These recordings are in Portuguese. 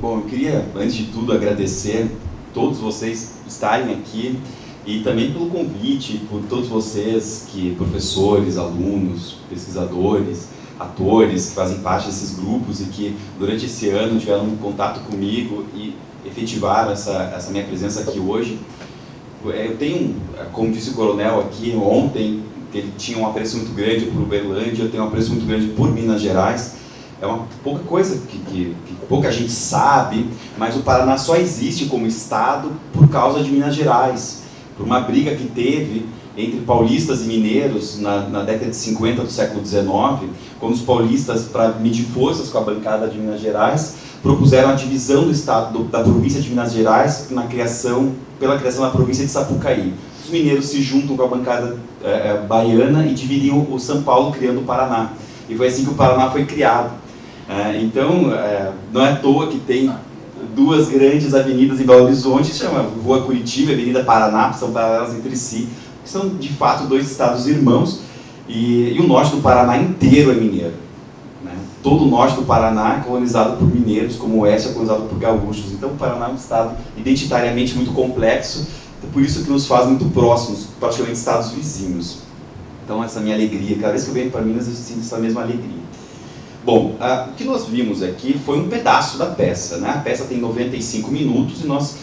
Bom, eu queria, antes de tudo, agradecer todos vocês estarem aqui e também pelo convite, por todos vocês, professores, alunos, pesquisadores, atores, que fazem parte desses grupos e que durante esse ano tiveram um contato comigo e efetivaram essa minha presença aqui hoje. Eu tenho, como disse o coronel aqui ontem, que ele tinha um apreço muito grande por Uberlândia, eu tenho um apreço muito grande por Minas Gerais. É uma pouca coisa que pouca gente sabe, mas o Paraná só existe como estado por causa de Minas Gerais, por uma briga que teve entre paulistas e mineiros na década de 50 do século XIX, quando os paulistas, para medir forças com a bancada de Minas Gerais, propuseram a divisão do estado da província de Minas Gerais pela criação da província de Sapucaí. Os mineiros se juntam com a bancada baiana e dividiam o São Paulo, criando o Paraná. E foi assim que o Paraná foi criado. Então, não é à toa que tem duas grandes avenidas em Belo Horizonte, que se chama Rua Curitiba e Avenida Paraná, que são paralelas entre si, que são de fato dois estados irmãos, e o norte do Paraná inteiro é mineiro. Todo o norte do Paraná é colonizado por mineiros, como o oeste é colonizado por gaúchos. Então o Paraná é um estado identitariamente muito complexo, por isso que nos faz muito próximos, praticamente estados vizinhos. Então essa minha alegria, cada vez que eu venho para Minas eu sinto essa mesma alegria. Bom, o que nós vimos aqui foi um pedaço da peça, né? A peça tem 95 minutos e nós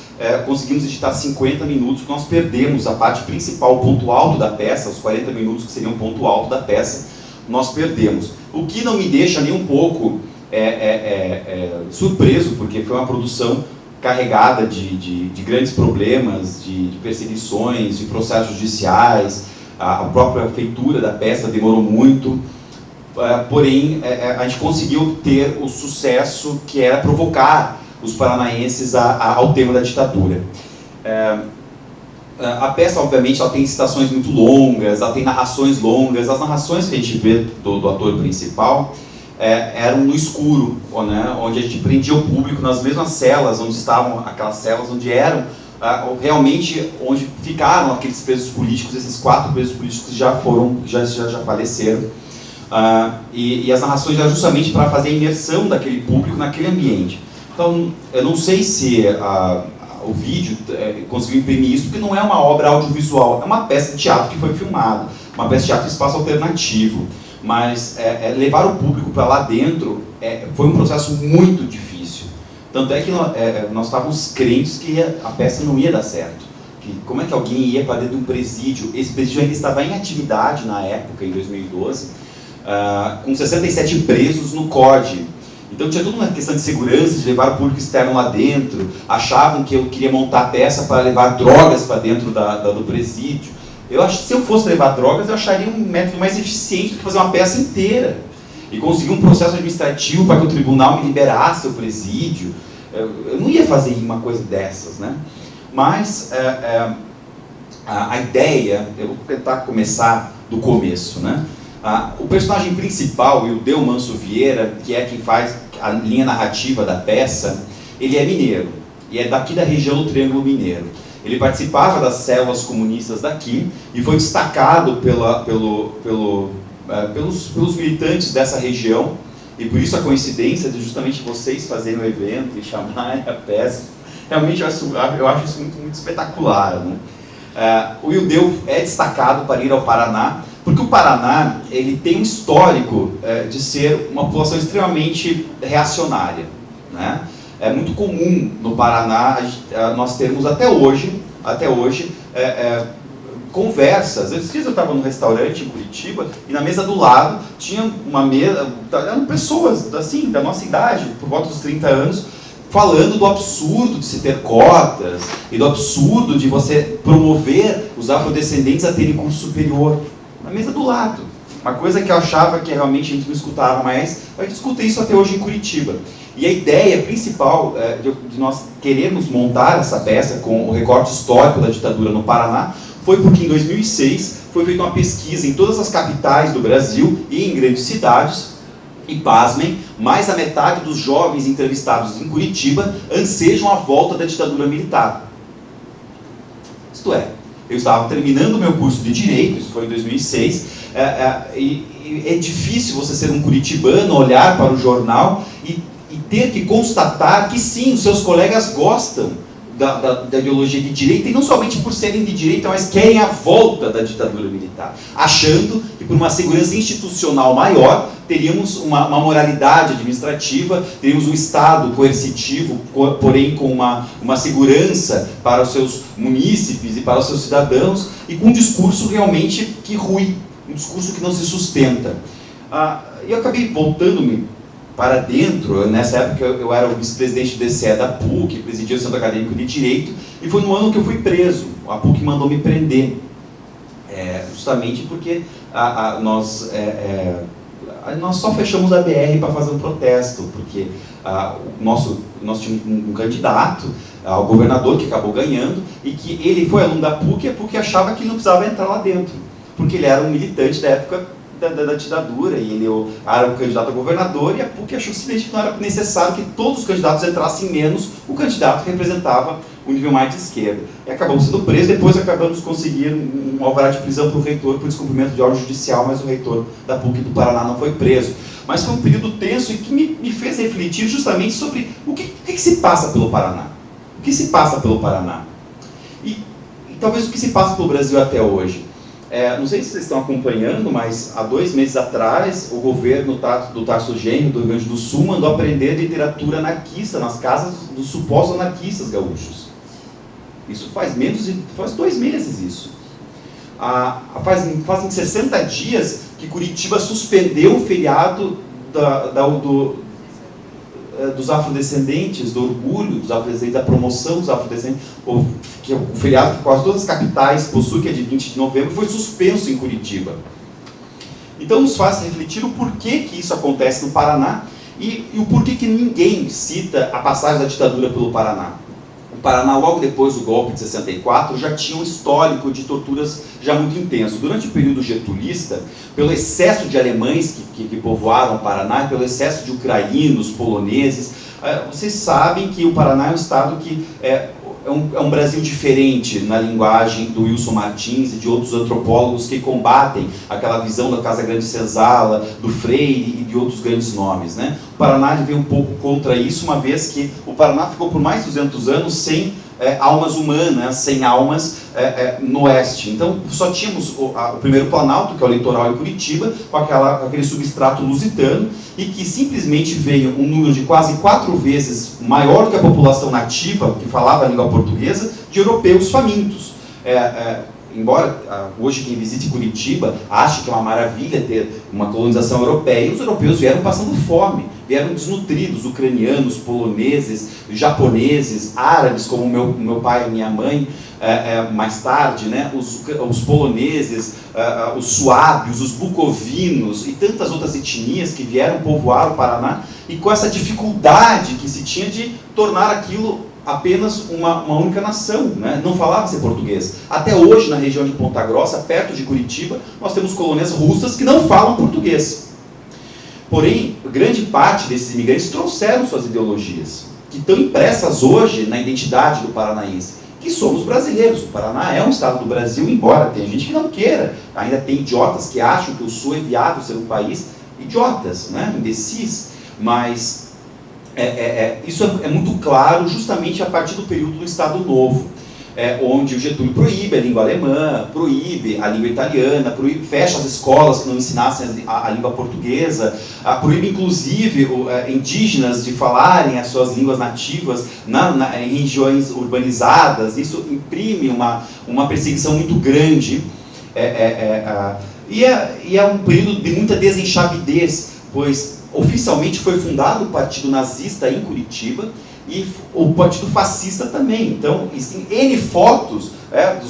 conseguimos editar 50 minutos, nós perdemos a parte principal, o ponto alto da peça, os 40 minutos que seriam o ponto alto da peça, nós perdemos. O que não me deixa nem um pouco surpreso, porque foi uma produção carregada de grandes problemas, de perseguições, de processos judiciais, a própria feitura da peça demorou muito, porém a gente conseguiu ter o sucesso que era provocar os paranaenses ao tema da ditadura. A peça, obviamente, ela tem citações muito longas, ela tem narrações longas. As narrações que a gente vê do ator principal eram no escuro, né, onde a gente prendia o público nas mesmas celas, onde estavam aquelas celas onde eram realmente onde ficaram aqueles presos políticos. Esses 4 presos políticos já faleceram. E as narrações eram justamente para fazer a imersão daquele público naquele ambiente. Então, eu não sei se o vídeo conseguiu imprimir isso, porque não é uma obra audiovisual, é uma peça de teatro que foi filmada, uma peça de teatro de espaço alternativo, mas levar o público para lá dentro foi um processo muito difícil. Tanto é que nós estávamos crentes que a peça não ia dar certo. Que como é que alguém ia para dentro de um presídio? Esse presídio ainda estava em atividade na época, em 2012, com 67 presos no COD. Então tinha toda uma questão de segurança, de levar o público externo lá dentro. Achavam que eu queria montar a peça para levar drogas para dentro do presídio. Eu acho que se eu fosse levar drogas, eu acharia um método mais eficiente do que fazer uma peça inteira. E conseguir um processo administrativo para que o tribunal me liberasse o presídio. Eu não ia fazer uma coisa dessas, né? Mas a ideia, eu vou tentar começar do começo, né? O personagem principal, o Ildeu Manso Vieira, que é quem faz a linha narrativa da peça, ele é mineiro, e é daqui da região do Triângulo Mineiro. Ele participava das células comunistas daqui e foi destacado pelos militantes dessa região, e por isso a coincidência de justamente vocês fazerem o evento e chamarem a peça. Realmente eu acho isso muito, muito espetacular, né? O Ildeu é destacado para ir ao Paraná, porque o Paraná ele tem um histórico de ser uma população extremamente reacionária, né? É muito comum no Paraná nós termos até hoje conversas. Esses dias eu estava num restaurante em Curitiba e na mesa do lado tinha uma mesa, eram pessoas assim, da nossa idade, por volta dos 30 anos, falando do absurdo de se ter cotas e do absurdo de você promover os afrodescendentes a terem curso superior. Na mesa do lado. Uma coisa que eu achava que realmente a gente não escutava mais, a gente escuta isso até hoje em Curitiba. E a ideia principal de nós querermos montar essa peça com o recorte histórico da ditadura no Paraná foi porque em 2006 foi feita uma pesquisa em todas as capitais do Brasil e em grandes cidades, e pasmem, mais da metade dos jovens entrevistados em Curitiba ansejam a volta da ditadura militar. Isto é, eu estava terminando o meu curso de Direito, isso foi em 2006, e é difícil você ser um curitibano, olhar para o jornal e ter que constatar que sim, os seus colegas gostam da ideologia de direita, e não somente por serem de direita, mas querem a volta da ditadura militar, achando que por uma segurança institucional maior, teríamos uma moralidade administrativa, teríamos um Estado coercitivo, porém com uma segurança para os seus munícipes e para os seus cidadãos, e com um discurso realmente que rui, um discurso que não se sustenta. Eu acabei voltando-me para dentro. Nessa época eu era o vice-presidente do DCE da PUC, presidia o Centro Acadêmico de Direito, e foi no ano que eu fui preso. A PUC mandou me prender, justamente porque nós só fechamos a BR para fazer um protesto, porque nós tínhamos um candidato ao governador que acabou ganhando, e que ele foi aluno da PUC, e a PUC achava que ele não precisava entrar lá dentro, porque ele era um militante da época da ditadura, e ele era o candidato a governador, e a PUC achou simplesmente que não era necessário que todos os candidatos entrassem, menos o candidato que representava o nível mais de esquerda. E acabamos sendo presos, depois acabamos conseguindo um alvará de prisão para o reitor por descumprimento de ordem judicial, mas o reitor da PUC do Paraná não foi preso. Mas foi um período tenso e que me fez refletir justamente sobre o que se passa pelo Paraná. O que se passa pelo Paraná? E talvez o que se passa pelo Brasil até hoje. Não sei se vocês estão acompanhando, mas há 2 meses atrás, o governo do Tarso Genro, do Rio Grande do Sul, mandou aprender literatura anarquista nas casas dos supostos anarquistas gaúchos. Isso faz 2 meses isso. Fazem 60 dias que Curitiba suspendeu o feriado dos afrodescendentes, do orgulho dos afrodescendentes, da promoção dos afrodescendentes, que é o feriado que quase todas as capitais possuem, que é de 20 de novembro, foi suspenso em Curitiba. Então nos faz refletir o porquê que isso acontece no Paraná e o porquê que ninguém cita a passagem da ditadura pelo Paraná. O Paraná, logo depois do golpe de 64, já tinha um histórico de torturas já muito intenso. Durante o período getulista, pelo excesso de alemães que povoaram o Paraná, pelo excesso de ucranianos, poloneses, vocês sabem que o Paraná é um estado que é um Brasil diferente na linguagem do Wilson Martins e de outros antropólogos que combatem aquela visão da Casa Grande Senzala, do Freire e de outros grandes nomes, né? O Paraná veio um pouco contra isso, uma vez que o Paraná ficou por mais de 200 anos sem almas humanas, sem almas no oeste. Então só tínhamos o primeiro Planalto, que é o litoral em Curitiba, com aquele substrato lusitano, e que simplesmente veio um número de quase 4 vezes maior do que a população nativa, que falava a língua portuguesa, de europeus famintos. Embora hoje quem visite Curitiba ache que é uma maravilha ter uma colonização europeia, os europeus vieram passando fome, vieram desnutridos, ucranianos, poloneses, japoneses, árabes, como meu pai e minha mãe, mais tarde, né? Os poloneses, os suábios, os bucovinos e tantas outras etnias que vieram povoar o Paraná, e com essa dificuldade que se tinha de tornar aquilo apenas uma única nação, né? Não falava-se português. Até hoje, na região de Ponta Grossa, perto de Curitiba, nós temos colônias russas que não falam português. Porém, grande parte desses imigrantes trouxeram suas ideologias, que estão impressas hoje na identidade do paranaense, que somos brasileiros. O Paraná é um estado do Brasil, embora tenha gente que não queira. Ainda tem idiotas que acham que o Sul é viável ser um país. Idiotas, né? Imbecis. Mas isso é muito claro justamente a partir do período do Estado Novo, onde o Getúlio proíbe a língua alemã, proíbe a língua italiana, fecha as escolas que não ensinassem a língua portuguesa, proíbe inclusive indígenas de falarem as suas línguas nativas em regiões urbanizadas. Isso imprime uma perseguição muito grande, e é um período de muita desenxavidez, pois oficialmente foi fundado o Partido Nazista em Curitiba e o Partido Fascista também. Então, existem N fotos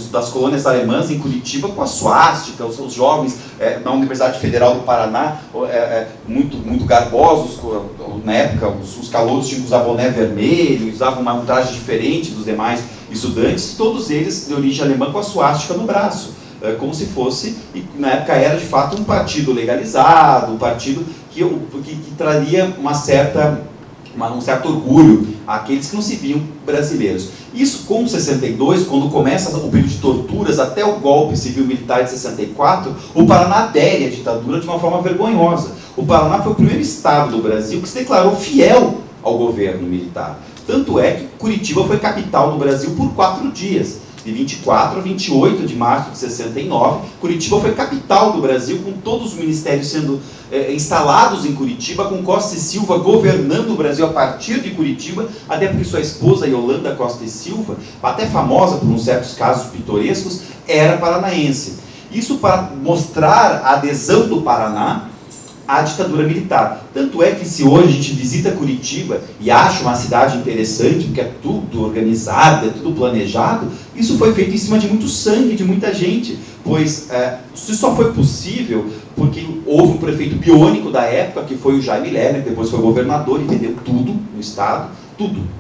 das colônias alemãs em Curitiba com a suástica, os jovens na Universidade Federal do Paraná, muito garbosos. Na época, os calouros tinham que usar boné vermelho, usavam um traje diferente dos demais estudantes, todos eles de origem alemã com a suástica no braço. Como se fosse, e na época era de fato um partido legalizado, um partido que traria um certo orgulho àqueles que não se viam brasileiros. Isso com 62, quando começa o período de torturas até o golpe civil-militar de 64, o Paraná adere à ditadura de uma forma vergonhosa. O Paraná foi o primeiro estado do Brasil que se declarou fiel ao governo militar. Tanto é que Curitiba foi capital do Brasil por 4 dias. De 24 a 28 de março de 69, Curitiba foi capital do Brasil, com todos os ministérios sendo instalados em Curitiba, com Costa e Silva governando o Brasil a partir de Curitiba, até porque sua esposa, Yolanda Costa e Silva, até famosa por uns certos casos pitorescos, era paranaense. Isso para mostrar a adesão do Paraná à ditadura militar. Tanto é que se hoje a gente visita Curitiba e acha uma cidade interessante, porque é tudo organizado, é tudo planejado, isso foi feito em cima de muito sangue, de muita gente, pois isso só foi possível porque houve um prefeito biônico da época, que foi o Jaime Lerner, que depois foi governador e vendeu tudo no estado, tudo.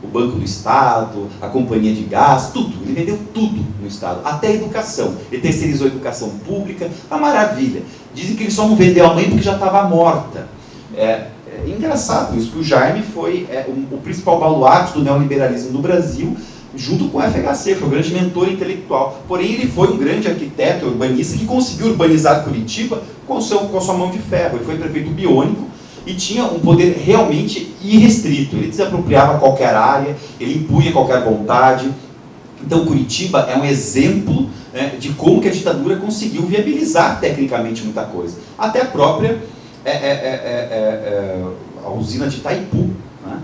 O Banco do Estado, a Companhia de Gás, tudo. Ele vendeu tudo no estado, até a educação. Ele terceirizou a educação pública, a maravilha. Dizem que ele só não vendeu a mãe porque já estava morta. É engraçado isso, que o Jaime foi o principal baluarte do neoliberalismo no Brasil, junto com o FHC, foi um grande mentor intelectual. Porém, ele foi um grande arquiteto, urbanista, que conseguiu urbanizar Curitiba com sua mão de ferro. Ele foi prefeito biônico e tinha um poder realmente irrestrito. Ele desapropriava qualquer área, ele impunha qualquer vontade. Então, Curitiba é um exemplo de como que a ditadura conseguiu viabilizar tecnicamente muita coisa. Até a própria a usina de Itaipu. Né?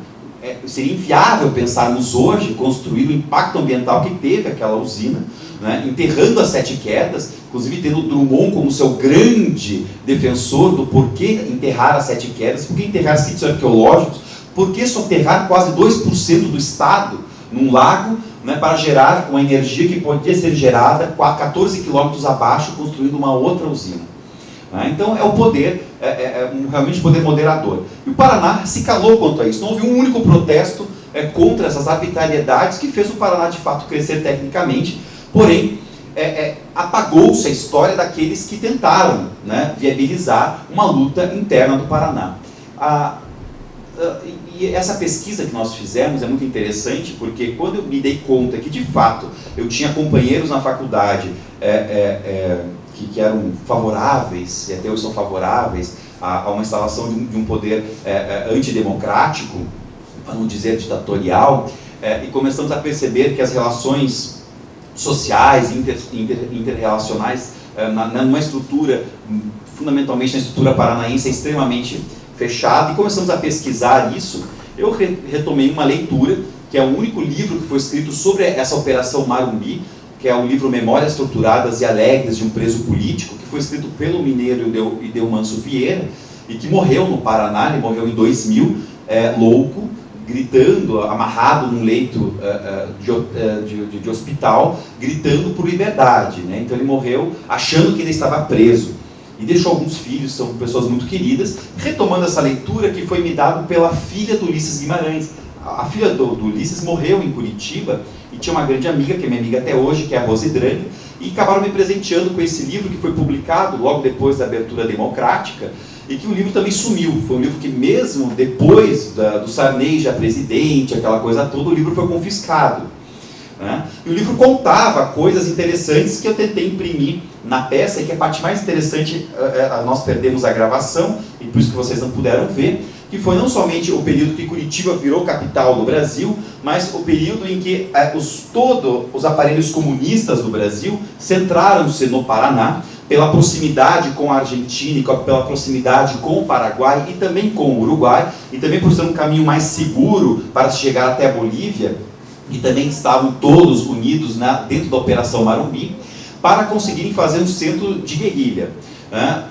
Seria inviável pensarmos hoje construir o impacto ambiental que teve aquela usina, né? Enterrando as 7 quedas, inclusive tendo Drummond como seu grande defensor do porquê enterrar as 7 quedas, por que enterrar sítios arqueológicos, por que soterrar quase 2% do estado num lago, né, para gerar uma energia que podia ser gerada 14 quilômetros abaixo, construindo uma outra usina. Então é o poder, realmente poder moderador. E o Paraná se calou quanto a isso. Não houve um único protesto contra essas arbitrariedades que fez o Paraná de fato crescer tecnicamente, porém apagou-se a história daqueles que tentaram, né, viabilizar uma luta interna do Paraná. E essa pesquisa que nós fizemos é muito interessante, porque quando eu me dei conta que de fato eu tinha companheiros na faculdade que eram favoráveis, e até hoje são favoráveis, a uma instalação de um poder antidemocrático, para não dizer ditatorial, e começamos a perceber que as relações sociais, interrelacionais, numa estrutura, fundamentalmente na estrutura paranaense, é extremamente fechada, e começamos a pesquisar isso. Eu retomei uma leitura, que é o único livro que foi escrito sobre essa Operação Marumbi, que é o livro Memórias Torturadas e Alegres de um Preso Político, que foi escrito pelo mineiro Idelmanso Vieira, e que morreu no Paraná. Ele morreu em 2000, louco, gritando, amarrado num leito de hospital, gritando por liberdade, né? Então ele morreu achando que ele estava preso. E deixou alguns filhos, são pessoas muito queridas, retomando essa leitura que foi me dado pela filha do Ulisses Guimarães. A filha do Ulisses morreu em Curitiba, e tinha uma grande amiga, que é minha amiga até hoje, que é a Rose Dranga, e acabaram me presenteando com esse livro, que foi publicado logo depois da abertura democrática, e que o livro também sumiu. Foi um livro que mesmo depois do Sarney já presidente, aquela coisa toda, o livro foi confiscado. Né? E o livro contava coisas interessantes que eu tentei imprimir na peça, e que a parte mais interessante, nós perdemos a gravação, e por isso que vocês não puderam ver, que foi não somente o período que Curitiba virou capital do Brasil, mas o período em que todos os aparelhos comunistas do Brasil centraram-se no Paraná, pela proximidade com a Argentina, e pela proximidade com o Paraguai e também com o Uruguai, e também por ser um caminho mais seguro para chegar até a Bolívia, e também estavam todos unidos dentro da Operação Marumbi, para conseguirem fazer um centro de guerrilha.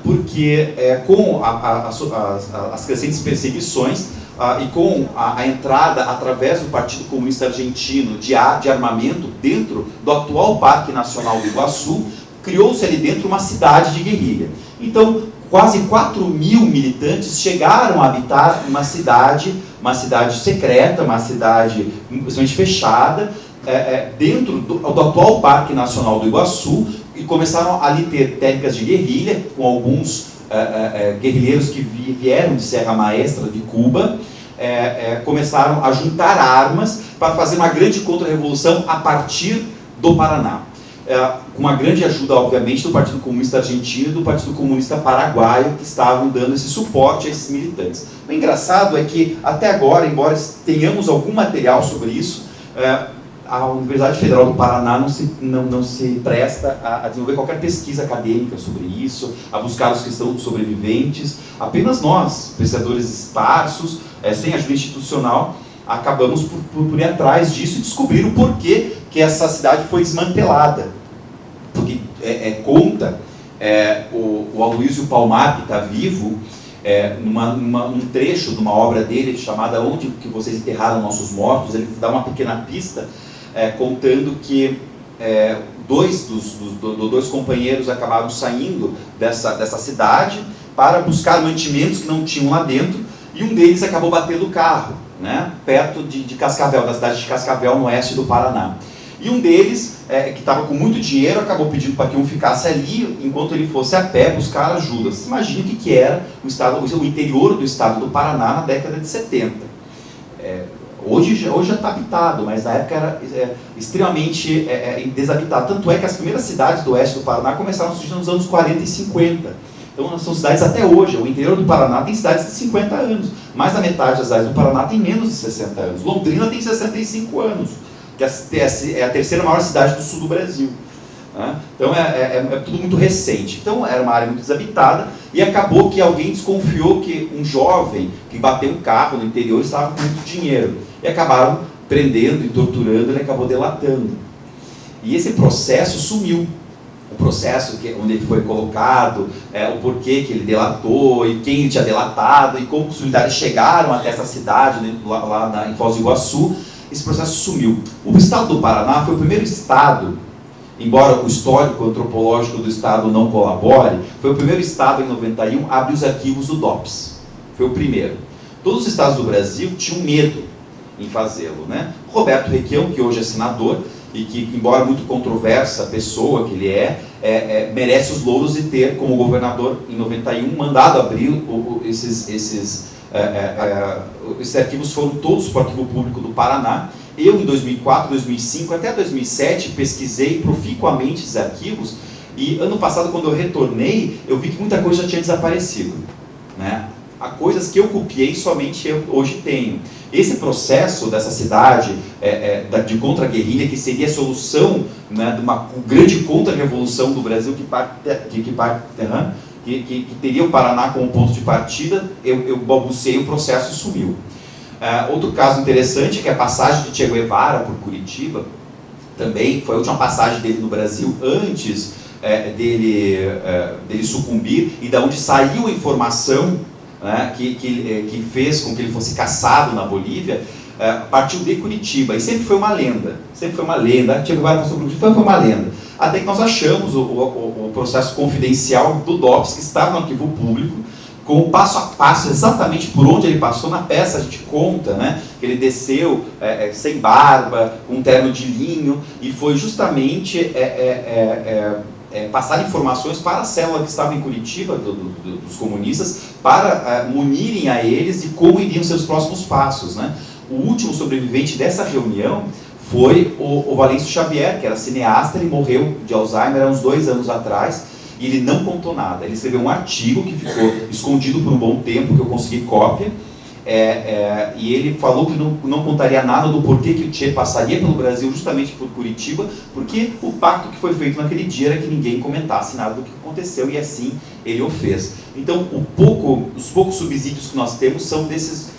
Porque com as crescentes perseguições e com a entrada através do Partido Comunista Argentino de armamento dentro do atual Parque Nacional do Iguaçu, criou-se ali dentro uma cidade de guerrilha. Então, quase 4.000 militantes chegaram a habitar uma cidade secreta, uma cidade bastante fechada, dentro do atual Parque Nacional do Iguaçu, e começaram ali ter técnicas de guerrilha, com alguns guerrilheiros que vieram de Serra Maestra, de Cuba, começaram a juntar armas para fazer uma grande contra-revolução a partir do Paraná. com uma grande ajuda, obviamente, do Partido Comunista Argentino e do Partido Comunista Paraguaio, que estavam dando esse suporte a esses militantes. O engraçado é que, até agora, embora tenhamos algum material sobre isso, a Universidade Federal do Paraná não se presta a desenvolver qualquer pesquisa acadêmica sobre isso, a buscar os cristãos sobreviventes. Apenas nós, pesquisadores esparsos, sem ajuda institucional, acabamos por ir atrás disso e descobrir o porquê que essa cidade foi desmantelada. Porque conta o Aloysio Palmar, que está vivo, num trecho de uma obra dele chamada Onde que Vocês Enterraram Nossos Mortos. Ele dá uma pequena pista contando que dois companheiros acabaram saindo dessa cidade para buscar mantimentos que não tinham lá dentro, e um deles acabou batendo o carro, né, perto de Cascavel, da cidade de Cascavel, no oeste do Paraná. E um deles, que estava com muito dinheiro, acabou pedindo para que um ficasse ali, enquanto ele fosse a pé buscar ajuda. Você imagina o que era o interior do estado do Paraná na década de 70. Hoje já está habitado, mas na época era extremamente desabitado. Tanto é que as primeiras cidades do oeste do Paraná começaram a surgir nos anos 40 e 50. Então são cidades até hoje. O interior do Paraná tem cidades de 50 anos. Mais da metade das cidades do Paraná tem menos de 60 anos. Londrina tem 65 anos, que é a terceira maior cidade do sul do Brasil. Então é tudo muito recente. Então era uma área muito desabitada, e acabou que alguém desconfiou que um jovem que bateu um carro no interior estava com muito dinheiro. E acabaram prendendo e torturando, ele acabou delatando. E esse processo sumiu. O processo onde ele foi colocado, o porquê que ele delatou, e quem ele tinha delatado, e como os militares chegaram até essa cidade, né, lá em Foz do Iguaçu, esse processo sumiu. O estado do Paraná foi o primeiro estado, embora o histórico antropológico do estado não colabore, foi o primeiro estado em 91 a abrir os arquivos do DOPS. Foi o primeiro. Todos os estados do Brasil tinham medo em fazê-lo, né? Roberto Requião, que hoje é senador, e que, embora muito controversa pessoa que ele merece os louros de ter, como governador, em 91, mandado abrir esses arquivos. Foram todos para o Arquivo Público do Paraná. Eu, em 2004, 2005, até 2007, pesquisei proficuamente esses arquivos, e ano passado, quando eu retornei, eu vi que muita coisa já tinha desaparecido, né? Há coisas que eu copiei, somente eu hoje tenho. Esse processo dessa cidade de contra-guerrilha, que seria a solução, né, de uma grande contra-revolução do Brasil, que teria o Paraná como ponto de partida, eu balbuciei o processo e sumiu. Outro caso interessante, que é a passagem de Che Guevara por Curitiba, também foi a última passagem dele no Brasil antes dele sucumbir, e da onde saiu a informação, né, que fez com que ele fosse caçado na Bolívia, partiu de Curitiba, e sempre foi uma lenda, Che Guevara passou por Curitiba, foi uma lenda, até que nós achamos o processo confidencial do DOPS, que estava no arquivo público, com o passo a passo, exatamente por onde ele passou. Na peça a gente conta, né, que ele desceu sem barba, com um terno de linho, e foi justamente passar informações para a célula que estava em Curitiba, dos comunistas, para munirem a eles de como iriam ser os próximos passos, né? O último sobrevivente dessa reunião foi o Valêncio Xavier, que era cineasta. Ele morreu de Alzheimer há uns 2 anos atrás, e ele não contou nada. Ele escreveu um artigo que ficou escondido por um bom tempo, que eu consegui cópia, e ele falou que não contaria nada do porquê que o Che passaria pelo Brasil justamente por Curitiba, porque o pacto que foi feito naquele dia era que ninguém comentasse nada do que aconteceu, e assim ele o fez. Então, os poucos subsídios que nós temos são desses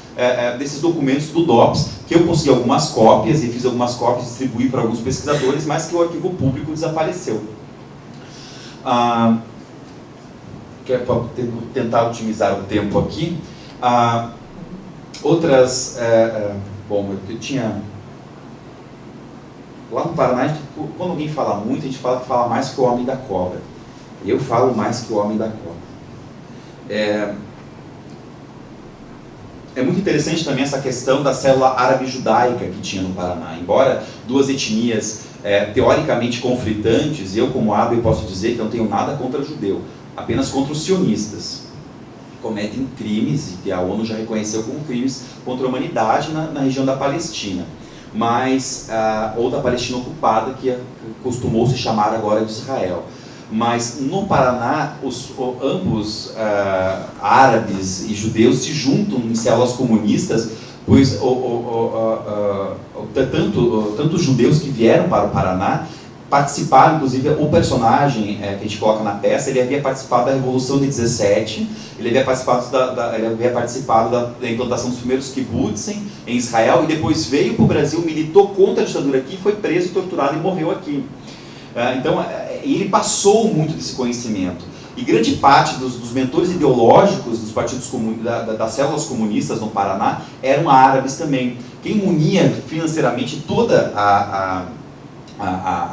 documentos do DOPS, que eu consegui algumas cópias, e fiz algumas cópias, distribuí para alguns pesquisadores, mas que o arquivo público desapareceu. Quero tentar otimizar o tempo aqui. Bom, eu tinha... Lá no Paraná, quando alguém fala muito, a gente fala que fala mais que o homem da cobra. Eu falo mais que o homem da cobra. É muito interessante também essa questão da célula árabe-judaica que tinha no Paraná. Embora duas etnias teoricamente conflitantes, eu, como árabe, posso dizer que não tenho nada contra o judeu, apenas contra os sionistas, que cometem crimes, e que a ONU já reconheceu como crimes contra a humanidade na região da Palestina. mas, ou da Palestina ocupada, que costumou se chamar agora de Israel. Mas no Paraná, ambos árabes e judeus se juntam em células comunistas, pois tanto os judeus que vieram para o Paraná participaram, inclusive o personagem que a gente coloca na peça, ele havia participado da Revolução de 17, ele havia participado da implantação dos primeiros kibbutzim em Israel, e depois veio para o Brasil, militou contra a ditadura aqui, foi preso, torturado e morreu aqui. Então, ele passou muito desse conhecimento. E grande parte dos mentores ideológicos dos partidos das células comunistas no Paraná eram árabes também. Quem unia financeiramente toda a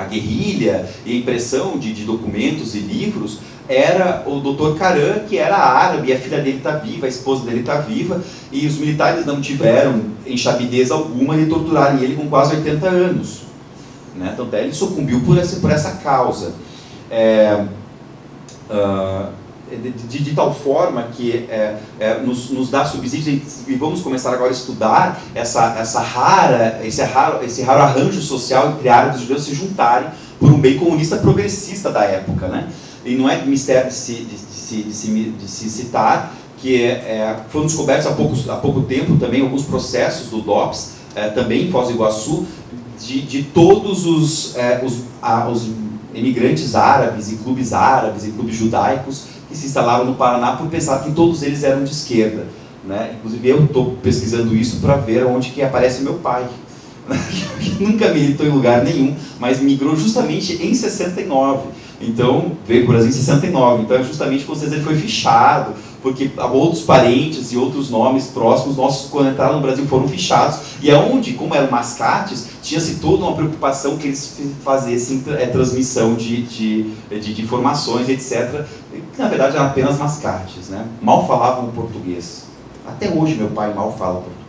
guerrilha e a impressão de documentos e livros era o Dr. Caran, que era árabe, e a filha dele está viva, a esposa dele está viva, e os militares não tiveram enxabidez alguma de torturarem ele com quase 80 anos. Né? Então, até ele sucumbiu por essa causa. De tal forma que nos dá subsídios, e vamos começar agora a estudar esse raro arranjo social entre árabes e judeus se juntarem por um bem comunista progressista da época. Né? E não é mistério de se citar que foram descobertos há pouco tempo também alguns processos do DOPS, também em Foz do Iguaçu, de todos os imigrantes árabes e clubes judaicos que se instalaram no Paraná por pensar que todos eles eram de esquerda. Né? Inclusive eu estou pesquisando isso para ver onde que aparece meu pai, que nunca militou em lugar nenhum, mas migrou justamente em 69. Então, veio para o Brasil em 69, então justamente com certeza ele foi fichado, porque outros parentes e outros nomes próximos nossos, quando entraram no Brasil, foram fichados, e aonde, como eram mascates, tinha-se toda uma preocupação que eles fazessem transmissão de informações, etc., que na verdade eram apenas mascates, né? Mal falavam português. Até hoje meu pai mal fala português.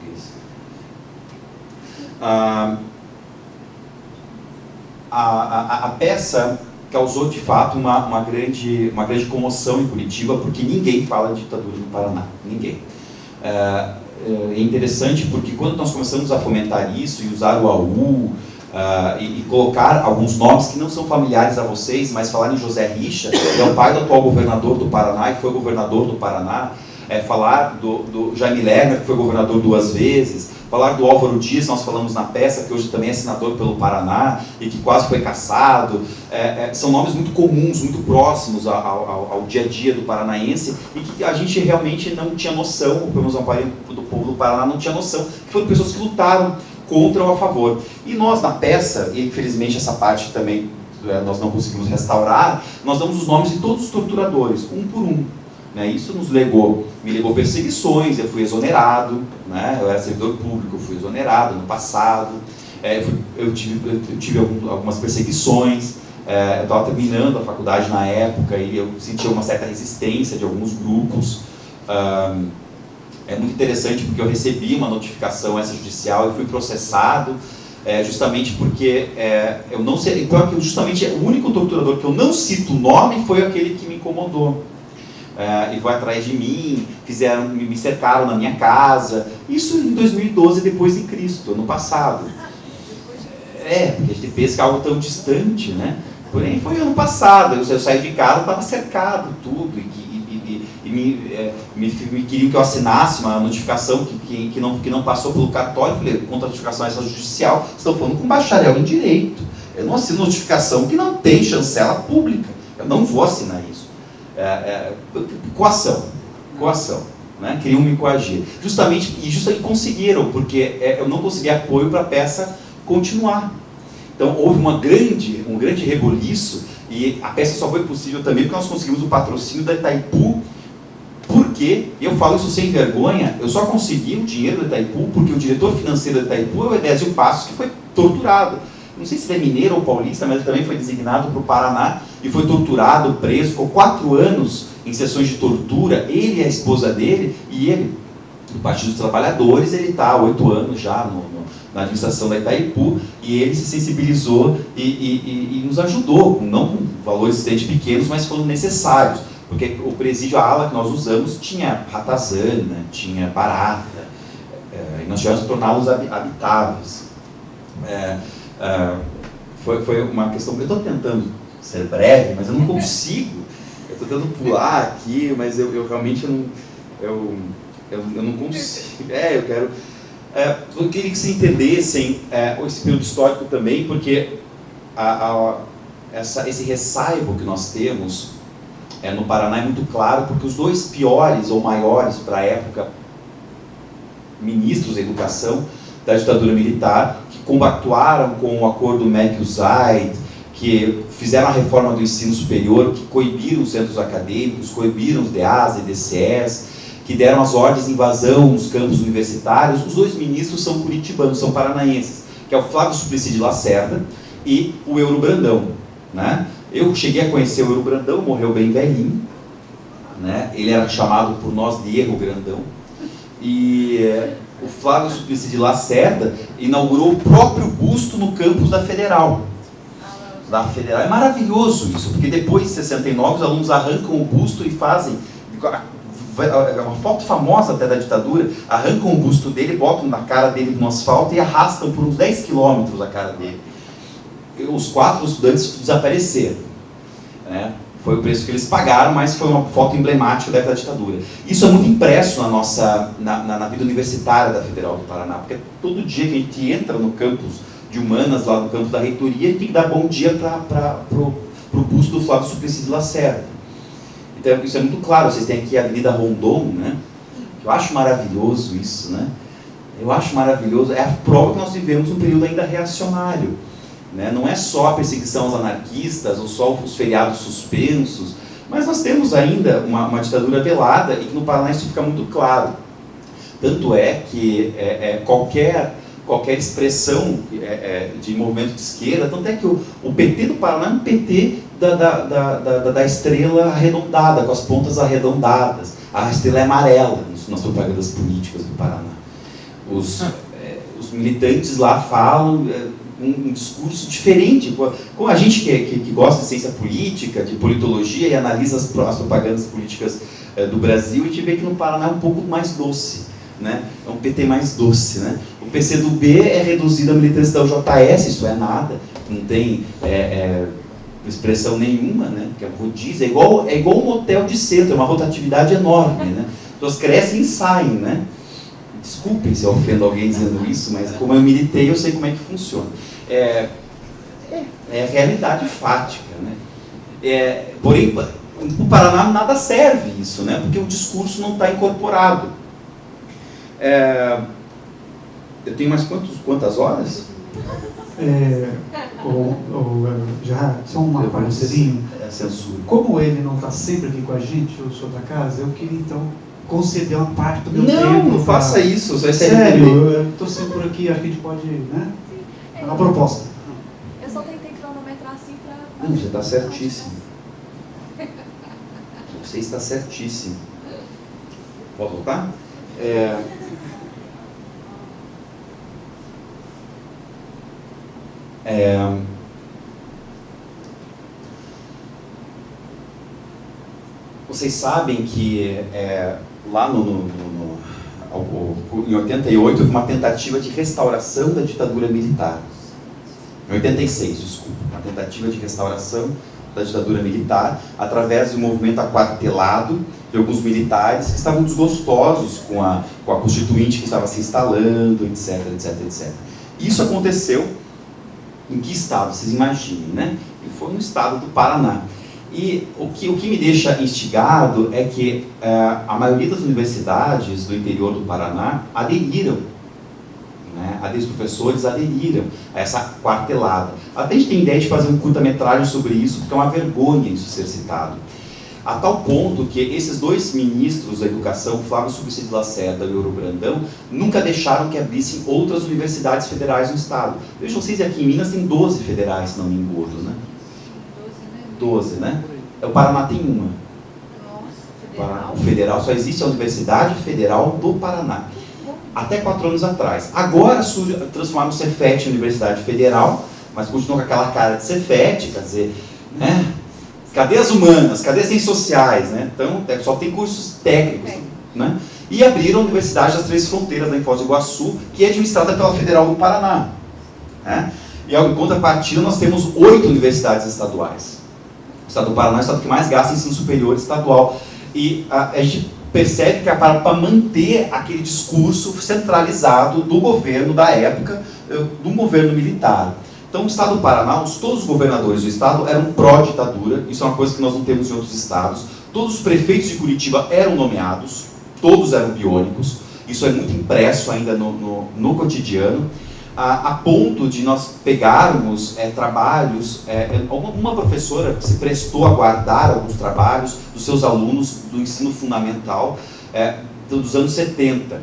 A peça causou de fato uma grande comoção em Curitiba, porque ninguém fala de ditadura no Paraná, ninguém. É interessante porque quando nós começamos a fomentar isso e usar o AU e colocar alguns nomes que não são familiares a vocês, mas falar em José Richa, que é o pai do atual governador do Paraná e foi governador do Paraná, falar do Jaime Lerner, que foi governador 2 vezes, falar do Álvaro Dias, nós falamos na peça, que hoje também é senador pelo Paraná e que quase foi cassado. São nomes muito comuns, muito próximos ao dia a dia do paranaense e que a gente realmente não tinha noção, pelo menos a maioria do povo do Paraná não tinha noção, que foram pessoas que lutaram contra ou a favor. E nós, na peça, e infelizmente essa parte também nós não conseguimos restaurar, nós damos os nomes de todos os torturadores, um por um. Né? Isso me legou perseguições, eu fui exonerado, né? Eu era servidor público, eu fui exonerado no passado, eu tive algumas perseguições, eu estava terminando a faculdade na época e eu sentia uma certa resistência de alguns grupos. É muito interessante porque eu recebi uma notificação extrajudicial e fui processado, justamente porque eu não sei, então, justamente o único torturador que eu não cito o nome foi aquele que me incomodou. E foi atrás de mim, me cercaram na minha casa, isso em 2012 depois de Cristo, ano passado. Porque a gente pensa que é algo tão distante, né? Porém foi ano passado, eu saí de casa, estava cercado tudo, e me queriam que eu assinasse uma notificação que não passou pelo cartório. Eu falei, contra a notificação extrajudicial, vocês estão falando com um bacharel em Direito, eu não assino notificação que não tem chancela pública, eu não vou assinar isso. Coação, né? Queriam me coagir. Justamente conseguiram, porque eu não consegui apoio para a peça continuar. Então houve um grande reboliço, e a peça só foi possível também porque nós conseguimos o patrocínio da Itaipu, porque, eu falo isso sem vergonha, eu só consegui o dinheiro da Itaipu porque o diretor financeiro da Itaipu é o Edésio Passos, que foi torturado. Não sei se ele é mineiro ou paulista, mas ele também foi designado para o Paraná e foi torturado, preso, ficou 4 anos em sessões de tortura, ele e a esposa dele, e ele, do Partido dos Trabalhadores, ele está há 8 anos já na administração da Itaipu, e ele se sensibilizou e nos ajudou, não com valores extremamente pequenos, mas foram necessários, porque o presídio, a ala que nós usamos, tinha ratazana, tinha barata, e nós tivemos que torná-los habitáveis. Foi uma questão que eu estou tentando ser breve, mas eu não consigo. Eu estou tentando pular aqui, mas eu realmente não, eu não consigo. Eu quero... eu queria que vocês entendessem esse período histórico também, porque esse ressaibo que nós temos no Paraná é muito claro, porque os dois piores ou maiores para a época ministros da educação da ditadura militar, que compactuaram com o acordo McBride, que fizeram a reforma do ensino superior, que coibiram os centros acadêmicos, coibiram os DAs e DCEs, que deram as ordens de invasão nos campos universitários. Os dois ministros são curitibanos, são paranaenses, que é o Flávio Suplicy de Lacerda e o Euro Brandão, né? Eu cheguei a conhecer o Euro Brandão, morreu bem velhinho, né? Ele era chamado por nós de Erro Grandão. E o Flávio Suplicy de Lacerda inaugurou o próprio busto no campus da Federal. É maravilhoso isso, porque depois de 69 os alunos arrancam o busto e fazem uma foto famosa até da ditadura, arrancam o busto dele, botam na cara dele no asfalto e arrastam por uns 10 quilômetros a cara dele. Os 4 estudantes desapareceram, né? Foi o preço que eles pagaram, mas foi uma foto emblemática da época da ditadura. Isso é muito impresso na vida universitária da Federal do Paraná, porque todo dia que a gente entra no campus de Humanas, lá no campus da reitoria, a gente tem que dar bom dia para o busto do Flávio Suplicy de Lacerda. Então isso é muito claro. Vocês têm aqui a Avenida Rondon, né? Eu acho maravilhoso isso, né? Eu acho maravilhoso. É a prova que nós vivemos um período ainda reacionário, né? Não é só a perseguição aos anarquistas, ou só os feriados suspensos, mas nós temos ainda uma ditadura velada, e que no Paraná isso fica muito claro. Tanto é que qualquer expressão de movimento de esquerda, tanto é que o PT do Paraná é um PT da estrela arredondada, com as pontas arredondadas. A estrela é amarela nas propagandas políticas do Paraná. Os militantes lá falam um discurso diferente. Com a gente que gosta de ciência política, de politologia e analisa as propagandas políticas do Brasil, a gente vê que no Paraná é um pouco mais doce, né? É um PT mais doce, né? O PCdoB é reduzido à militância da UJS, isso é nada, não tem expressão nenhuma, né? Porque é rodízio, é igual um hotel de centro, é uma rotatividade enorme, né? As pessoas crescem e saem, né? Desculpem se eu ofendo alguém dizendo isso, mas como eu militei, eu sei como é que funciona. É a realidade fática, né? Porém, no Paraná nada serve isso, né? Porque o discurso não está incorporado. Eu tenho mais quantas horas? Já, só uma partezinha. Censura. Como ele não está sempre aqui com a gente, eu sou da casa, eu queria então conceder uma parte do meu tempo. Não faça isso. Sério, eu estou sempre por aqui, acho que a gente pode, né? É uma proposta. Eu só tentei cronometrar assim para... Você está certíssimo. Você está certíssimo. Pode voltar? Vocês sabem que lá em 88 houve uma tentativa de restauração da ditadura militar. Em 86, desculpa, uma tentativa de restauração da ditadura militar através do movimento aquartelado de alguns militares que estavam desgostosos com a constituinte que estava se instalando, etc, etc, etc. Isso aconteceu em que estado? Vocês imaginem, né? E foi no estado do Paraná. E o que me deixa instigado é que a maioria das universidades do interior do Paraná aderiram, né? Os professores aderiram a essa quartelada. Até a gente tem ideia de fazer um curta-metragem sobre isso, porque é uma vergonha isso ser citado. A tal ponto que esses dois ministros da educação, Flávio Suplicy de Lacerda e Euro Brandão, nunca deixaram que abrissem outras universidades federais no estado. Vejam vocês, aqui em Minas tem 12 federais, se não me engano, né? 12, né? O Paraná tem uma. O federal, só existe a Universidade Federal do Paraná. Até 4 anos atrás. Agora transformaram o Cefet em Universidade Federal, mas continuam com aquela cara de Cefet, quer dizer, né? Cadê as humanas? Cadê as ciências sociais? Né? Então, só tem cursos técnicos. Né? E abriram a Universidade das Três Fronteiras, lá em Foz do Iguaçu, que é administrada pela Federal do Paraná. né? E em contrapartida nós temos 8 universidades estaduais. O estado do Paraná é o estado que mais gasta em ensino superior estadual. E a gente percebe que é para manter aquele discurso centralizado do governo da época, do governo militar. Então, o estado do Paraná, todos os governadores do estado eram pró-ditadura, isso é uma coisa que nós não temos em outros estados. Todos os prefeitos de Curitiba eram nomeados, todos eram biônicos, isso é muito impresso ainda no cotidiano, a ponto de nós pegarmos trabalhos, uma professora se prestou a guardar alguns trabalhos dos seus alunos do ensino fundamental dos anos 70.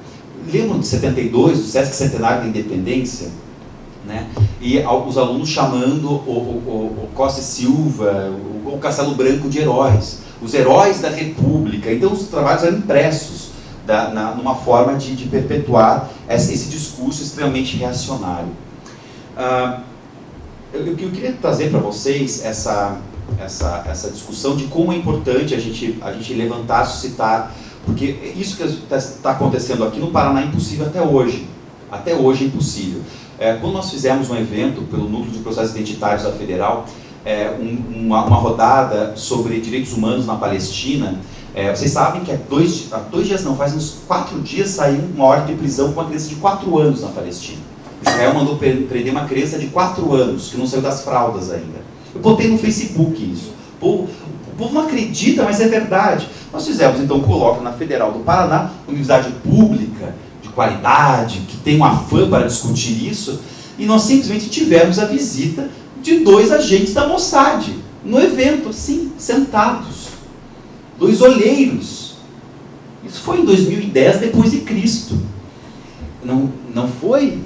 Lembram de 72, do Sesc Centenário da Independência? Né? E os alunos chamando o Costa e Silva, o Castelo Branco de heróis, os heróis da República. Então os trabalhos eram impressos numa forma de perpetuar esse discurso extremamente reacionário. Eu queria trazer para vocês essa discussão de como é importante a gente levantar, suscitar, porque isso que está acontecendo aqui no Paraná é impossível até hoje. Até hoje é impossível. Quando nós fizemos um evento pelo Núcleo de Processos Identitários da Federal, uma rodada sobre direitos humanos na Palestina, vocês sabem que faz uns 4 dias saiu uma ordem de prisão com uma criança de 4 anos na Palestina. Israel mandou prender uma criança de 4 anos, que não saiu das fraldas ainda. Eu botei no Facebook isso. O povo não acredita, mas é verdade. Nós fizemos então um colóquio na Federal do Paraná, universidade pública, de qualidade, que tem um afã para discutir isso, e nós simplesmente tivemos a visita de 2 agentes da Mossad, no evento, sim, sentados. 2 olheiros. Isso foi em 2010, depois de Cristo. Não foi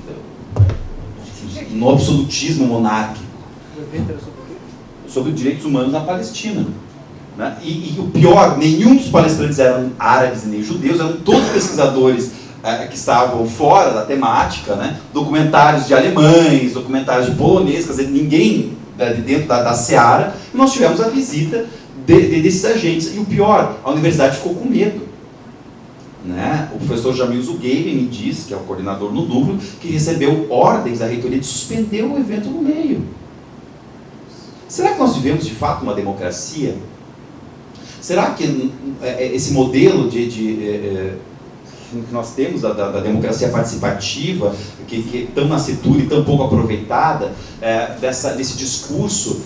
no absolutismo monárquico. O evento era sobre o quê? Sobre os direitos humanos na Palestina. Né? E o pior, nenhum dos palestrantes eram árabes nem judeus, eram todos pesquisadores que estavam fora da temática, né? Documentários de alemães, documentários de poloneses, quer dizer, ninguém de dentro da seara, e nós tivemos a visita desses agentes. E o pior, a universidade ficou com medo. Né? O professor Jamil Zugueiri me disse, que é o coordenador no núcleo, que recebeu ordens da reitoria de suspender o evento no meio. Será que nós vivemos de fato uma democracia? Será que esse modelo que nós temos da democracia participativa, que tão nascitura e tão pouco aproveitada, desse discurso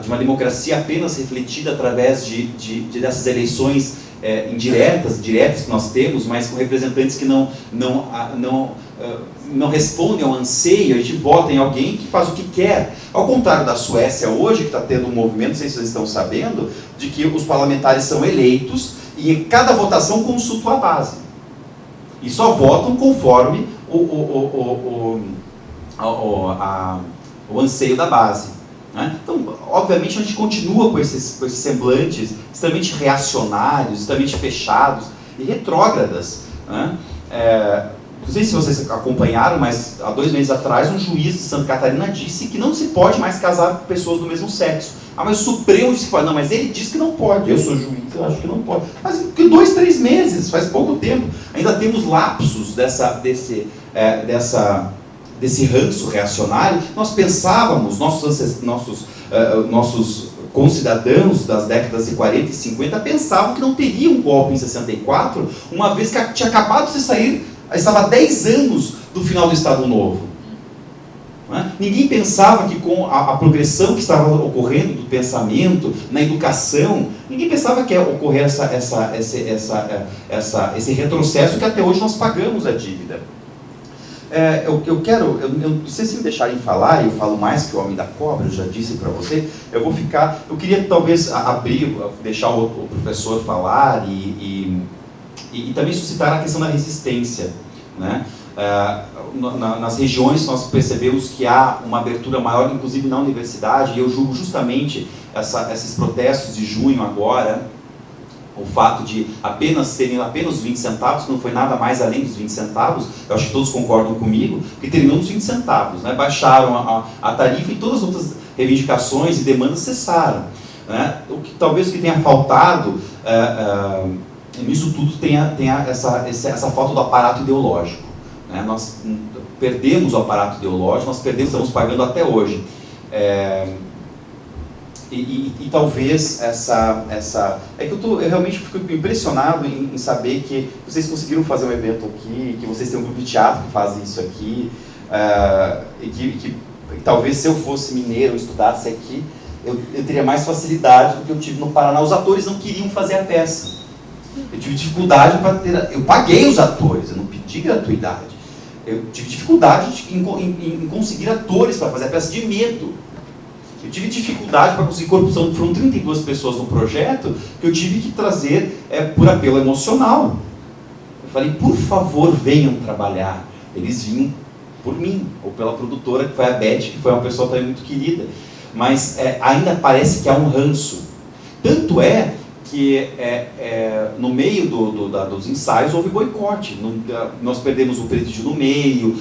de uma democracia apenas refletida através dessas eleições diretas que nós temos, mas com representantes que não respondem ao anseio, a gente vota em alguém que faz o que quer. Ao contrário da Suécia hoje, que está tendo um movimento, não sei se vocês estão sabendo, de que os parlamentares são eleitos e em cada votação consultam a base. E só votam conforme o anseio da base. Né? Então, obviamente, a gente continua com esses semblantes extremamente reacionários, extremamente fechados e retrógradas. Né? Não sei se vocês acompanharam, mas há 2 meses atrás um juiz de Santa Catarina disse que não se pode mais casar com pessoas do mesmo sexo. Mas o Supremo disse que não, mas ele disse que não pode. Eu sou juiz, eu acho que não pode. Mas em 2, 3 meses, faz pouco tempo. Ainda temos lapsos desse ranço reacionário. Nós pensávamos, nossos concidadãos das décadas de 40 e 50 pensavam que não teria um golpe em 64, uma vez que tinha acabado de sair, estava há 10 anos do final do Estado Novo. Né? Ninguém pensava que com a progressão que estava ocorrendo do pensamento, na educação, ninguém pensava que ia ocorrer esse retrocesso que até hoje nós pagamos a dívida. Eu não sei se me deixarem falar, eu falo mais que o Homem da Cobra, eu já disse para você, eu queria talvez deixar o professor falar e também suscitar a questão da resistência. Né? Nas regiões nós percebemos que há uma abertura maior, inclusive na universidade, e eu julgo justamente esses protestos de junho agora, o fato de serem apenas 20 centavos, que não foi nada mais além dos 20 centavos, eu acho que todos concordam comigo, que terminou nos 20 centavos, né? Baixaram a tarifa e todas as outras reivindicações e demandas cessaram. Né? Talvez o que tenha faltado nisso tudo tenha essa falta do aparato ideológico. Né? perdemos o aparato ideológico, nós estamos pagando até hoje. E talvez é que eu realmente fico impressionado em saber que vocês conseguiram fazer um evento aqui, que vocês têm um grupo de teatro que faz isso aqui, e que talvez se eu fosse mineiro, estudasse aqui, eu teria mais facilidade do que eu tive no Paraná. Os atores não queriam fazer a peça. Eu tive dificuldade para ter... Eu paguei os atores, eu não pedi gratuidade. Eu tive dificuldade em conseguir atores para fazer a peça, de medo. Eu tive dificuldade para conseguir corrupção. Foram 32 pessoas no projeto que eu tive que trazer por apelo emocional. Eu falei, por favor, venham trabalhar. Eles vinham por mim, ou pela produtora, que foi a Beth, que foi uma pessoa também muito querida. Mas ainda parece que há um ranço. Tanto é que no meio dos ensaios houve boicote. Nós perdemos o presídio no meio,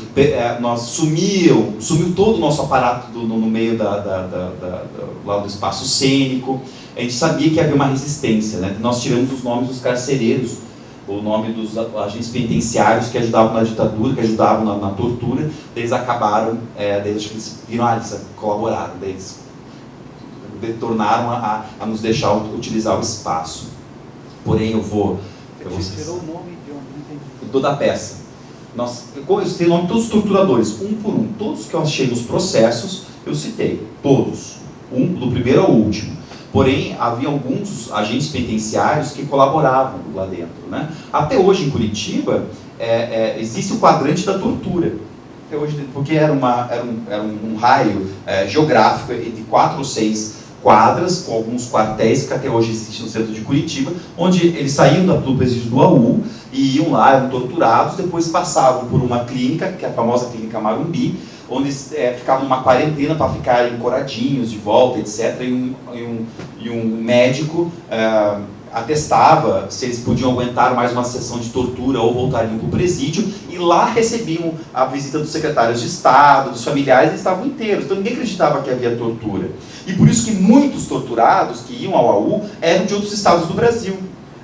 sumiu todo o nosso aparato no meio lá do espaço cênico. A gente sabia que havia uma resistência, né? Nós tiramos os nomes dos carcereiros, o nome dos agentes penitenciários que ajudavam na ditadura, que ajudavam na tortura. Eles acabaram, acho que eles viram, eles colaboraram, eles tornaram a nos deixar utilizar o espaço. Porém, eu vou... Você tirou o nome de onde? Toda a peça. Eu citei o nome de todos os torturadores, um por um. Todos que eu achei nos processos, eu citei. Todos. Do primeiro ao último. Porém, havia alguns agentes penitenciários que colaboravam lá dentro, né? Até hoje, em Curitiba, existe o quadrante da tortura. Até hoje, porque era um raio geográfico de 4 ou 6 quadras, com alguns quartéis que até hoje existem no centro de Curitiba, onde eles saíam do presídio do AU e iam lá, eram torturados, depois passavam por uma clínica, que é a famosa clínica Marumbi, onde ficavam numa quarentena para ficarem coradinhos de volta, etc. E um médico atestava se eles podiam aguentar mais uma sessão de tortura ou voltariam para o presídio, e lá recebiam a visita dos secretários de Estado, dos familiares, eles estavam inteiros, então ninguém acreditava que havia tortura. E por isso que muitos torturados que iam ao AU eram de outros estados do Brasil,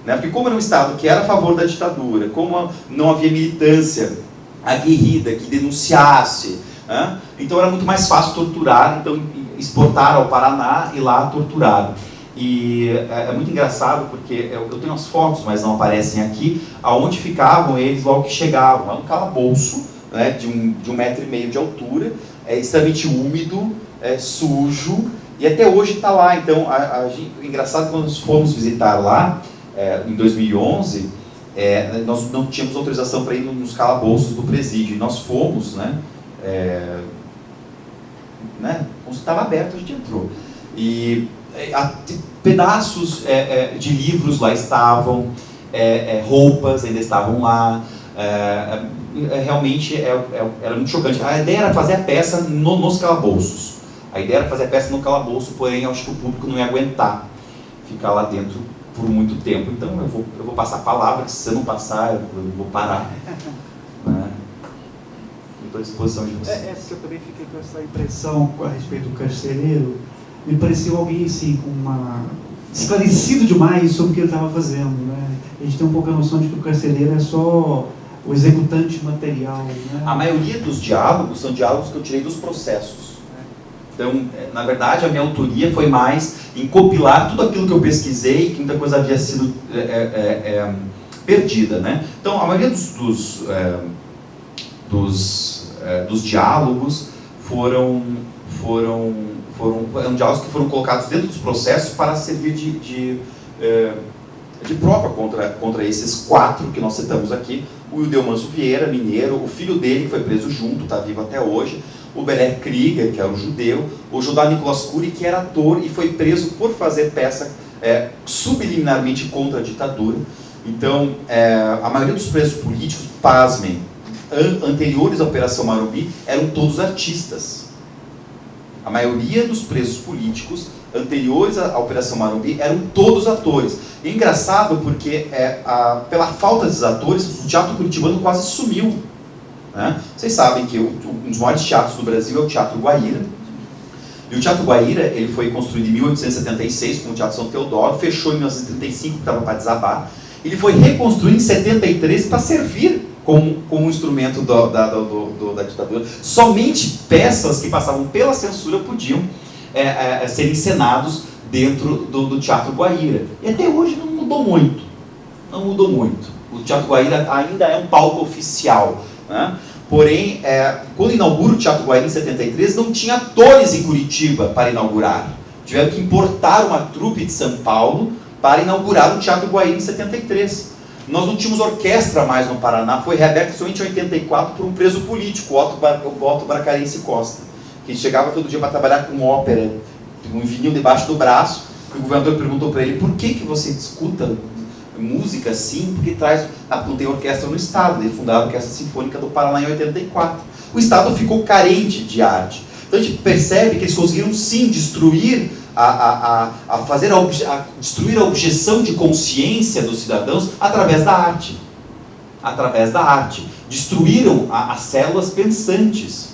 né? Porque como era um estado que era a favor da ditadura, como não havia militância aguerrida que denunciasse, né? Então era muito mais fácil torturar, então exportar ao Paraná e lá torturar. E é muito engraçado porque eu tenho as fotos, mas não aparecem aqui, aonde ficavam eles logo que chegavam. Lá no calabouço, né, de 1,5 metro de altura, extremamente úmido, sujo, e até hoje está lá. Então, engraçado, quando nós fomos visitar lá, em 2011, nós não tínhamos autorização para ir nos calabouços do presídio, e nós fomos, como estava aberto, a gente entrou. E pedaços de livros lá estavam, roupas ainda estavam lá, realmente era muito chocante. A ideia era fazer a peça nos calabouços. A ideia era fazer a peça no calabouço, porém acho que o público não ia aguentar ficar lá dentro por muito tempo. Então eu vou passar a palavra, que se você não passar, eu vou parar. Estou à disposição de vocês. Porque eu também fiquei com essa impressão a respeito do carcereiro. Me pareceu alguém assim, esclarecido demais sobre o que ele estava fazendo, né? A gente tem um pouco a noção de que o carcereiro é só o executante material, né? A maioria dos diálogos são diálogos que eu tirei dos processos. Então, na verdade, a minha autoria foi mais em compilar tudo aquilo que eu pesquisei, que muita coisa havia sido perdida, né? Então, a maioria dos diálogos foram diálogos que foram colocados dentro dos processos para servir de prova contra esses 4 que nós citamos aqui. O Ildemanso Vieira, mineiro, o filho dele, que foi preso junto, está vivo até hoje, o Beler Krieger, que era um judeu, o Judá Nicolas Cury, que era ator e foi preso por fazer peça subliminarmente contra a ditadura. Então, a maioria dos presos políticos, pasmem, anteriores à Operação Marumbi, eram todos artistas. A maioria dos presos políticos anteriores à Operação Marumbi eram todos atores. E é engraçado porque, pela falta desses atores, o teatro curitibano quase sumiu, né? Vocês sabem que um dos maiores teatros do Brasil é o Teatro Guaíra. E o Teatro Guaíra ele foi construído em 1876 com o Teatro São Teodoro, fechou em 1935, que estava para desabar. Ele foi reconstruído em 73 para servir como um instrumento da ditadura. Somente peças que passavam pela censura podiam ser encenados dentro do Teatro Guaíra. E até hoje não mudou muito. Não mudou muito. O Teatro Guaíra ainda é um palco oficial, né? Porém, quando inaugura o Teatro Guaíra em 73, não tinha atores em Curitiba para inaugurar. Tiveram que importar uma trupe de São Paulo para inaugurar o Teatro Guaíra em 73. Nós não tínhamos orquestra mais no Paraná, foi reaberto somente em 84 por um preso político, o Otto Bracarense Costa, que chegava todo dia para trabalhar com ópera, um vinil debaixo do braço, e o governador perguntou para ele, por que você escuta música assim? Porque traz... porque não tem orquestra no Estado, ele fundou a Orquestra Sinfônica do Paraná em 84. O Estado ficou carente de arte. Então a gente percebe que eles conseguiram sim destruir destruir a objeção de consciência dos cidadãos através da arte. Através da arte. Destruíram as células pensantes.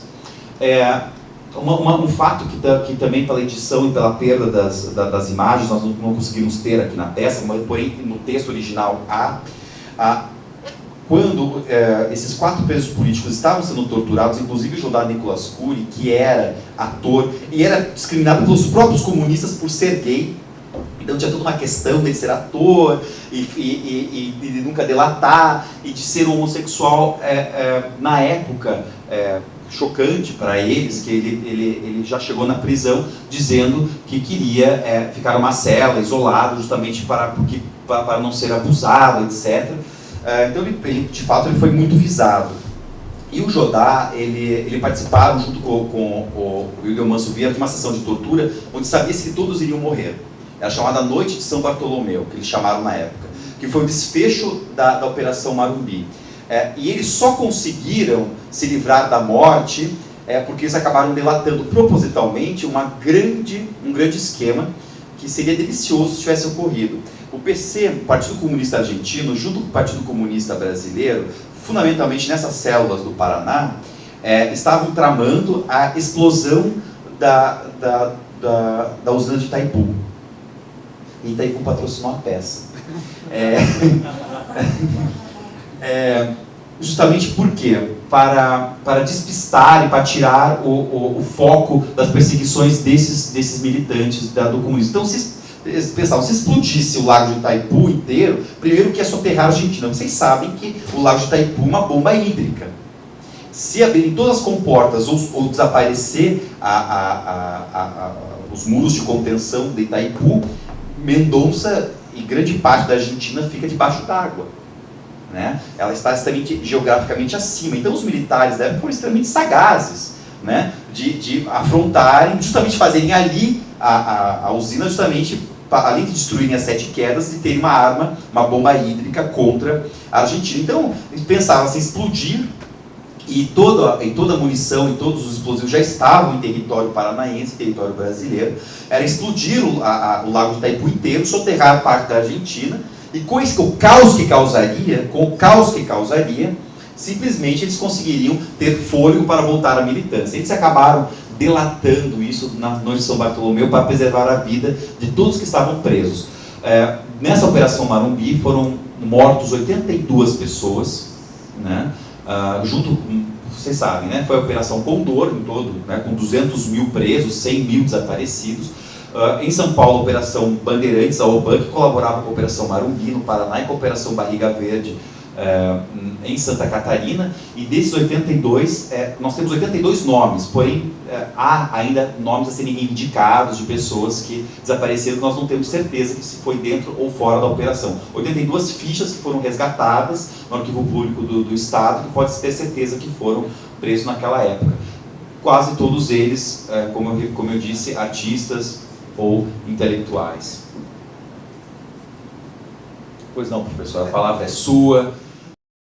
Um fato que também pela edição e pela perda das imagens nós não conseguimos ter aqui na peça, mas porém no texto original quando esses 4 presos políticos estavam sendo torturados, inclusive o Jodar Nicolas Cury, que era ator, e era discriminado pelos próprios comunistas por ser gay, então tinha toda uma questão dele ser ator, e de nunca delatar, e de ser homossexual, na época, chocante para eles, que ele já chegou na prisão dizendo que queria ficar numa cela, isolado, justamente para não ser abusado, etc., então, de fato, ele foi muito visado. E o Jodar, ele participaram, junto com o William Manso Vieira, de uma sessão de tortura, onde sabia-se que todos iriam morrer. Era chamada Noite de São Bartolomeu, que eles chamaram na época, que foi o desfecho da Operação Marumbi. E eles só conseguiram se livrar da morte porque eles acabaram delatando propositalmente um grande esquema que seria delicioso se tivesse ocorrido. O PC, o Partido Comunista Argentino, junto com o Partido Comunista Brasileiro, fundamentalmente nessas células do Paraná, estavam tramando a explosão da usina de Itaipu. E Itaipu patrocinou a peça. Justamente por quê? Para despistar e para tirar o foco das perseguições desses militantes do comunismo. Então, eles pensavam, se explodisse o Lago de Itaipu inteiro, primeiro que ia soterrar a Argentina. Vocês sabem que o Lago de Itaipu é uma bomba hídrica. Se abrirem todas as comportas ou desaparecer os muros de contenção de Itaipu, Mendonça e grande parte da Argentina fica debaixo d'água. Né? Ela está geograficamente acima. Então os militares da época foram extremamente sagazes, né? de afrontarem, justamente fazerem ali a usina, justamente além de destruírem as 7 quedas, de terem uma arma, uma bomba hídrica contra a Argentina. Então eles pensavam assim, explodir, e toda a munição e todos os explosivos já estavam em território paranaense, território brasileiro, era explodir o Lago de Itaipu inteiro, soterrar parte da Argentina, e com o caos que causaria, simplesmente eles conseguiriam ter fôlego para voltar à militância. Eles acabaram delatando isso na Noite de São Bartolomeu para preservar a vida de todos que estavam presos. Nessa Operação Marumbi foram mortos 82 pessoas, né? Junto com, vocês sabem, né? Foi a Operação Condor em todo, né? Com 200 mil presos, 100 mil desaparecidos. Em São Paulo, a Operação Bandeirantes, a OBAN, que colaborava com a Operação Marumbi no Paraná e com a Operação Barriga Verde em Santa Catarina. E desses 82, nós temos 82 nomes, porém há ainda nomes a serem reivindicados de pessoas que desapareceram, que nós não temos certeza que se foi dentro ou fora da operação. 82 fichas que foram resgatadas no arquivo público do Estado, que pode-se ter certeza que foram presos naquela época. Quase todos eles, como eu disse, artistas ou intelectuais. Pois não, professor, a palavra é sua.